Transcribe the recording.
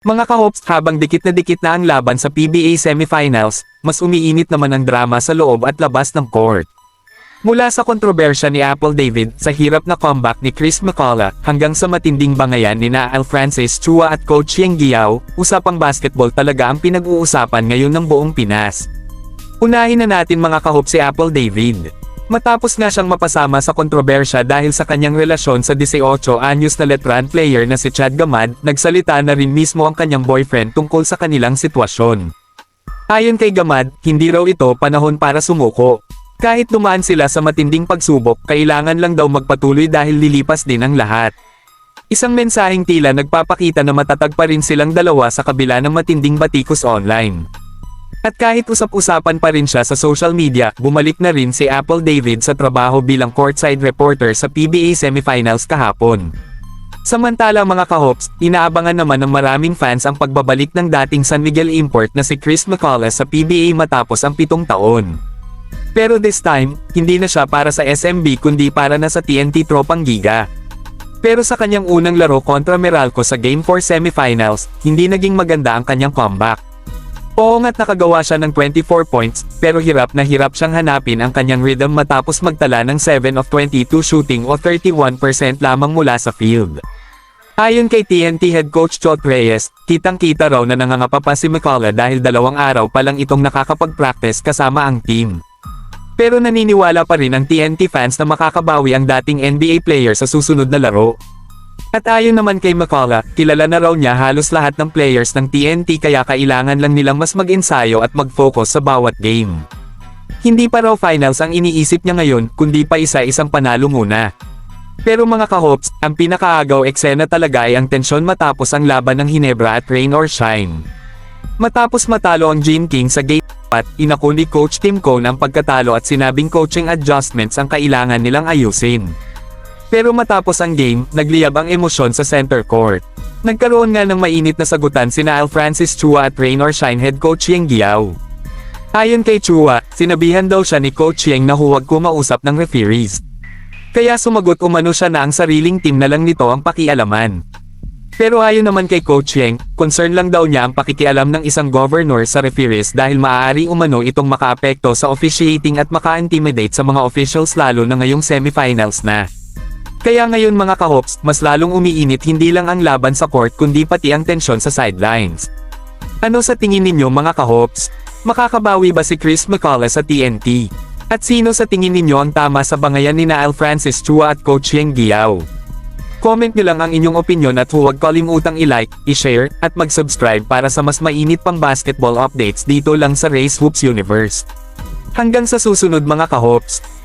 Mga ka-hopes, habang dikit na ang laban sa PBA semifinals, mas umiinit naman ang drama sa loob at labas ng court. Mula sa kontrobersya ni Apple David sa hirap na comeback ni Chris McCullough hanggang sa matinding bangayan ni Al Francis Chua at Coach Yeng Guiao, usapang basketball talaga ang pinag-uusapan ngayon ng buong Pinas. Unahin na natin mga ka-hopes si Apple David. Matapos nga siyang mapasama sa kontrobersya dahil sa kanyang relasyon sa 18 anyos na veteran player na si Chad Gamad, nagsalita na rin mismo ang kanyang boyfriend tungkol sa kanilang sitwasyon. Ayon kay Gamad, hindi raw ito panahon para sumuko. Kahit dumaan sila sa matinding pagsubok, kailangan lang daw magpatuloy dahil lilipas din ang lahat. Isang mensaheng tila nagpapakita na matatag pa rin silang dalawa sa kabila ng matinding batikos online. At kahit usap-usapan pa rin siya sa social media, bumalik na rin si Apple David sa trabaho bilang courtside reporter sa PBA semifinals kahapon. Samantala mga ka-hopes, inaabangan naman ng maraming fans ang pagbabalik ng dating San Miguel import na si Chris McCullough sa PBA matapos ang 7 taon. Pero this time, hindi na siya para sa SMB kundi para na sa TNT Tropang Giga. Pero sa kanyang unang laro kontra Meralco sa Game 4 semifinals, hindi naging maganda ang kanyang comeback. Oo nga't nakagawa siya ng 24 points, pero hirap na hirap siyang hanapin ang kanyang rhythm matapos magtala ng 7 of 22 shooting o 31% lamang mula sa field. Ayon kay TNT head coach Chot Reyes, kitang-kita raw na nangangapa pa si McCullough dahil 2 araw pa lang itong nakakapag-practice kasama ang team. Pero naniniwala pa rin ang TNT fans na makakabawi ang dating NBA player sa susunod na laro. At ayon naman kay McCullough, kilala na raw niya halos lahat ng players ng TNT kaya kailangan lang nilang mas mag-ensayo at mag-focus sa bawat game. Hindi pa raw finals ang iniisip niya ngayon, kundi pa isa-isang panalo muna. Pero mga ka-hopes, ang pinakaagaw eksena talaga ay ang tensyon matapos ang laban ng Hinebra at Rain or Shine. Matapos matalo ang Gene King sa Game 4, inako ni Coach Tim Cone ang pagkatalo at sinabing coaching adjustments ang kailangan nilang ayusin. Pero matapos ang game, nagliyab ang emosyon sa center court. Nagkaroon nga ng mainit na sagutan sina Al Francis Chua at Rain or Shine head coach Yeng Guiao. Ayon kay Chua, sinabihan daw siya ni Coach Yeng na huwag kumausap ng referees. Kaya sumagot umano siya na ang sariling team na lang nito ang pakialaman. Pero ayon naman kay Coach Yeng, concern lang daw niya ang pakikialam ng isang governor sa referees dahil maaari umano itong makaapekto sa officiating at maka-intimidate sa mga officials lalo na ngayong semifinals na. Kaya ngayon mga ka-hopes, mas lalong umiinit hindi lang ang laban sa court kundi pati ang tensyon sa sidelines. Ano sa tingin ninyo mga ka-hopes? Makakabawi ba si Chris McCullough sa TNT? At sino sa tingin ninyo ang tama sa bangayan ni Al Francis Chua at Coach Yeng Guiao? Comment nyo lang ang inyong opinion at huwag kalimutang i-like, i-share, at mag-subscribe para sa mas mainit pang basketball updates dito lang sa Race Hoops Universe. Hanggang sa susunod mga ka-hopes!